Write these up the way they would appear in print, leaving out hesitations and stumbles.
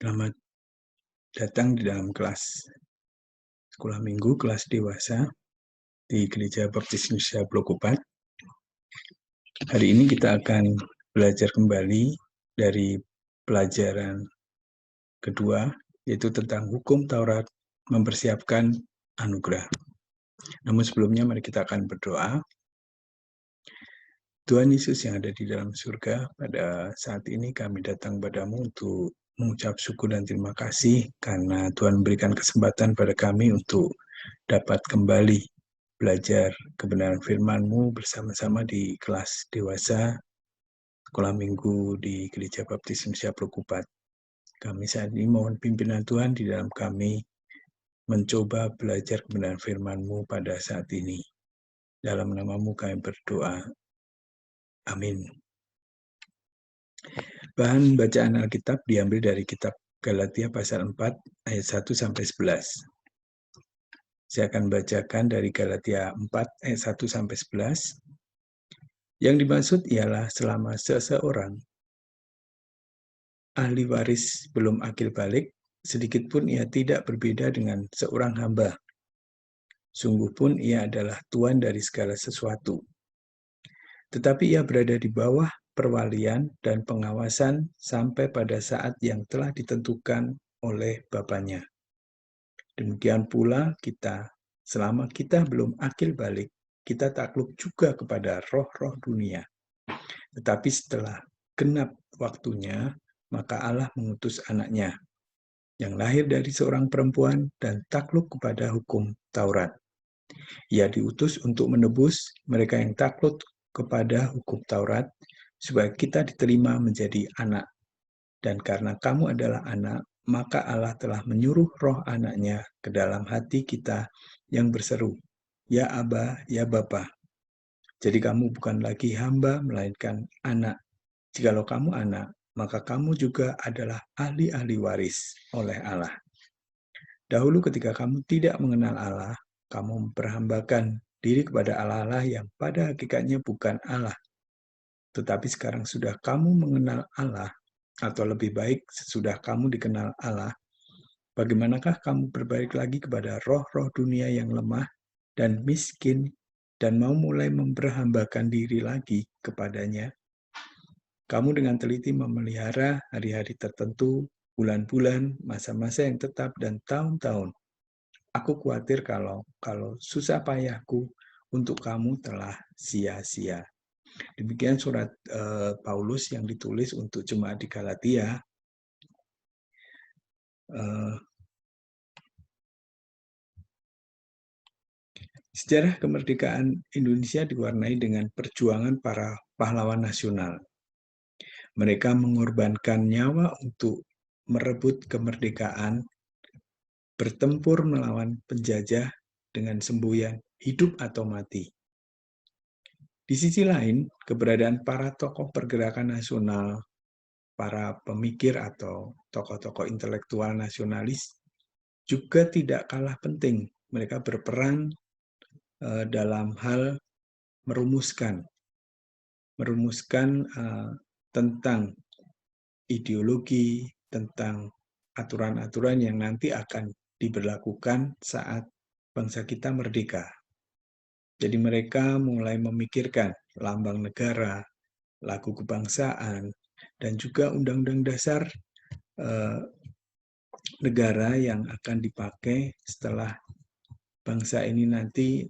Selamat datang di dalam kelas sekolah minggu, kelas dewasa di Gereja Baptis Indonesia Blok 4. Hari ini kita akan belajar kembali dari pelajaran kedua, yaitu tentang hukum Taurat mempersiapkan anugerah. Namun sebelumnya mari kita akan berdoa. Tuhan Yesus yang ada di dalam surga, pada saat ini kami datang padamu untuk mengucap syukur dan terima kasih karena Tuhan memberikan kesempatan pada kami untuk dapat kembali belajar kebenaran firman-Mu bersama-sama di kelas dewasa sekolah minggu di Gereja Baptis Indonesia Blok 4. Kami saat ini mohon pimpinan Tuhan di dalam kami mencoba belajar kebenaran firman-Mu pada saat ini. Dalam nama-Mu kami berdoa. Amin. Bahan bacaan Alkitab diambil dari kitab Galatia pasal 4 ayat 1 sampai 11. Saya akan bacakan dari Galatia 4 ayat 1 sampai 11. Yang dimaksud ialah selama seseorang ahli waris belum akil balik, sedikitpun ia tidak berbeda dengan seorang hamba. Sungguh pun ia adalah tuan dari segala sesuatu. Tetapi ia berada di bawah perwalian dan pengawasan sampai pada saat yang telah ditentukan oleh Bapaknya. Demikian pula kita, selama kita belum akil balik, kita takluk juga kepada roh-roh dunia. Tetapi setelah genap waktunya, maka Allah mengutus anaknya, yang lahir dari seorang perempuan dan takluk kepada hukum Taurat. Ia diutus untuk menebus mereka yang takluk kepada hukum Taurat, supaya kita diterima menjadi anak. Dan karena kamu adalah anak, maka Allah telah menyuruh roh anaknya ke dalam hati kita yang berseru, Ya Aba, ya Bapa. Jadi kamu bukan lagi hamba, melainkan anak. Jikalau kamu anak, maka kamu juga adalah ahli-ahli waris oleh Allah. Dahulu ketika kamu tidak mengenal Allah, kamu memperhambakan diri kepada Allah-Allah yang pada hakikatnya bukan Allah. Tetapi sekarang sudah kamu mengenal Allah, atau lebih baik sesudah kamu dikenal Allah, bagaimanakah kamu berbalik lagi kepada roh-roh dunia yang lemah dan miskin dan mau mulai memperhambakan diri lagi kepadanya? Kamu dengan teliti memelihara hari-hari tertentu, bulan-bulan, masa-masa yang tetap, dan tahun-tahun. Aku khawatir kalau susah payahku untuk kamu telah sia-sia. Demikian surat Paulus yang ditulis untuk jemaat di Galatia. Sejarah kemerdekaan Indonesia diwarnai dengan perjuangan para pahlawan nasional. Mereka mengorbankan nyawa untuk merebut kemerdekaan, bertempur melawan penjajah dengan semboyan hidup atau mati. Di sisi lain, keberadaan para tokoh pergerakan nasional, para pemikir atau tokoh-tokoh intelektual nasionalis juga tidak kalah penting. Mereka berperan dalam hal merumuskan tentang ideologi, tentang aturan-aturan yang nanti akan diberlakukan saat bangsa kita merdeka. Jadi mereka mulai memikirkan lambang negara, lagu kebangsaan, dan juga undang-undang dasar negara yang akan dipakai setelah bangsa ini nanti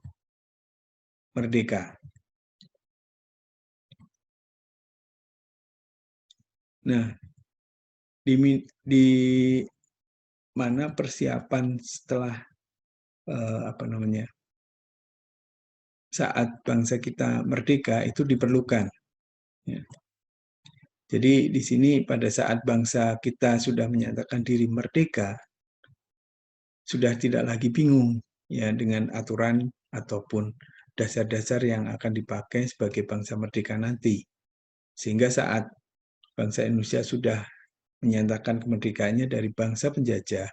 merdeka. Nah, di mana persiapan setelah saat bangsa kita merdeka itu diperlukan. Ya. Jadi di sini pada saat bangsa kita sudah menyatakan diri merdeka, sudah tidak lagi bingung ya dengan aturan ataupun dasar-dasar yang akan dipakai sebagai bangsa merdeka nanti. Sehingga saat bangsa Indonesia sudah menyatakan kemerdekaannya dari bangsa penjajah,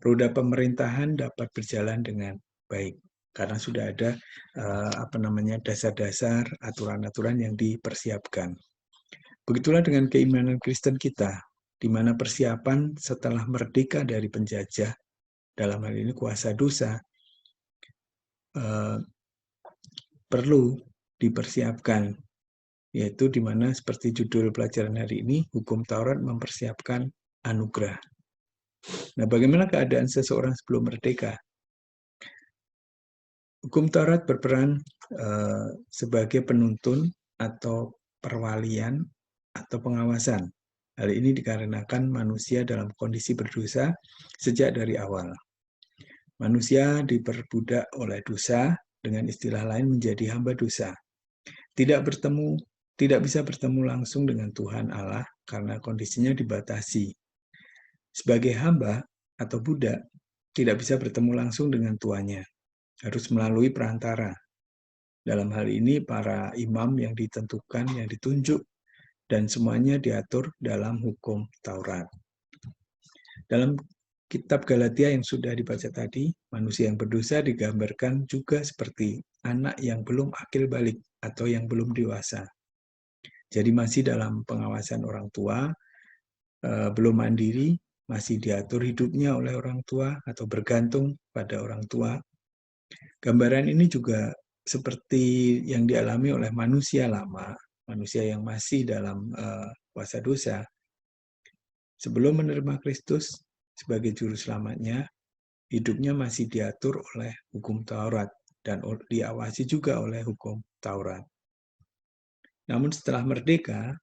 roda pemerintahan dapat berjalan dengan baik karena sudah ada dasar-dasar aturan-aturan yang dipersiapkan. Begitulah dengan keimanan Kristen kita. di mana persiapan setelah merdeka dari penjajah, dalam hal ini kuasa dosa, perlu dipersiapkan, yaitu di mana seperti judul pelajaran hari ini, hukum Taurat mempersiapkan anugerah. Nah, bagaimana keadaan seseorang sebelum merdeka? Hukum Taurat berperan sebagai penuntun atau perwalian atau pengawasan. Hal ini dikarenakan manusia dalam kondisi berdosa sejak dari awal. Manusia diperbudak oleh dosa, dengan istilah lain menjadi hamba dosa. Tidak bisa bertemu langsung dengan Tuhan Allah karena kondisinya dibatasi. Sebagai hamba atau budak, tidak bisa bertemu langsung dengan tuannya, harus melalui perantara. Dalam hal ini para imam yang ditentukan, yang ditunjuk, dan semuanya diatur dalam hukum Taurat. Dalam kitab Galatia yang sudah dibaca tadi, manusia yang berdosa digambarkan juga seperti anak yang belum akil balik atau yang belum dewasa. Jadi masih dalam pengawasan orang tua, belum mandiri, masih diatur hidupnya oleh orang tua atau bergantung pada orang tua. Gambaran ini juga seperti yang dialami oleh manusia lama, manusia yang masih dalam kuasa dosa. Sebelum menerima Kristus sebagai juru selamatnya, hidupnya masih diatur oleh hukum Taurat dan diawasi juga oleh hukum Taurat. Namun setelah merdeka,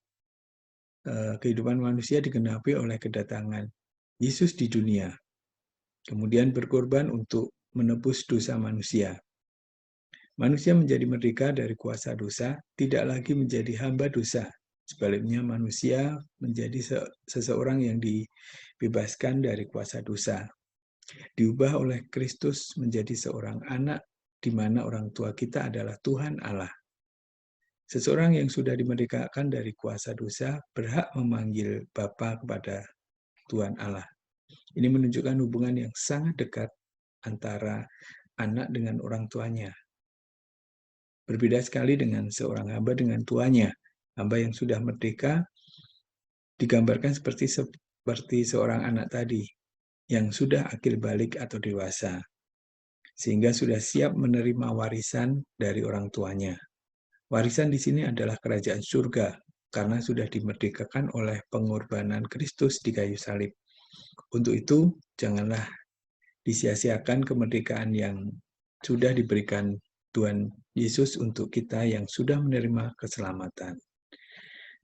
kehidupan manusia digenapi oleh kedatangan Yesus di dunia, kemudian berkorban untuk menebus dosa manusia. Manusia menjadi merdeka dari kuasa dosa, tidak lagi menjadi hamba dosa. Sebaliknya manusia menjadi seseorang yang dibebaskan dari kuasa dosa. Diubah oleh Kristus menjadi seorang anak, di mana orang tua kita adalah Tuhan Allah. Seseorang yang sudah dimerdekakan dari kuasa dosa berhak memanggil Bapa kepada Tuhan Allah. Ini menunjukkan hubungan yang sangat dekat antara anak dengan orang tuanya. Berbeda sekali dengan seorang hamba dengan tuannya. Hamba yang sudah merdeka digambarkan seperti seorang anak tadi yang sudah akil balik atau dewasa, sehingga sudah siap menerima warisan dari orang tuanya. Warisan di sini adalah kerajaan surga, karena sudah dimerdekakan oleh pengorbanan Kristus di kayu salib. Untuk itu, janganlah disia-siakan kemerdekaan yang sudah diberikan Tuhan Yesus untuk kita yang sudah menerima keselamatan.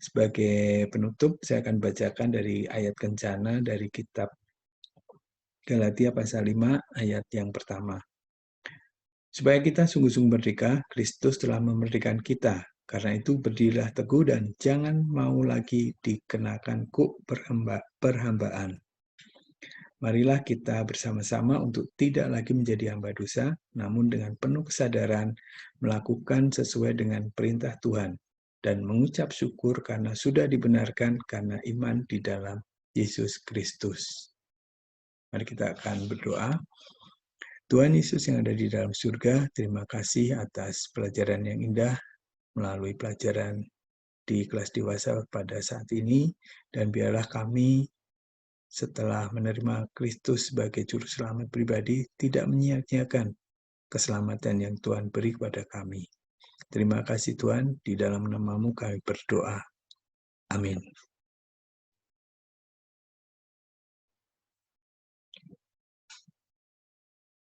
Sebagai penutup, saya akan bacakan dari ayat kencana dari kitab Galatia pasal 5 ayat yang pertama. Supaya kita sungguh-sungguh merdeka, Kristus telah memerdekakan kita. Karena itu berdirilah teguh dan jangan mau lagi dikenakan kuk perhambaan. Marilah kita bersama-sama untuk tidak lagi menjadi hamba dosa, namun dengan penuh kesadaran melakukan sesuai dengan perintah Tuhan dan mengucap syukur karena sudah dibenarkan karena iman di dalam Yesus Kristus. Mari kita akan berdoa. Tuhan Yesus yang ada di dalam surga, terima kasih atas pelajaran yang indah melalui pelajaran di kelas dewasa pada saat ini, dan biarlah kami setelah menerima Kristus sebagai juru selamat pribadi tidak menyia-nyiakan keselamatan yang Tuhan beri kepada kami. Terima kasih Tuhan, di dalam nama-Mu kami berdoa. Amin.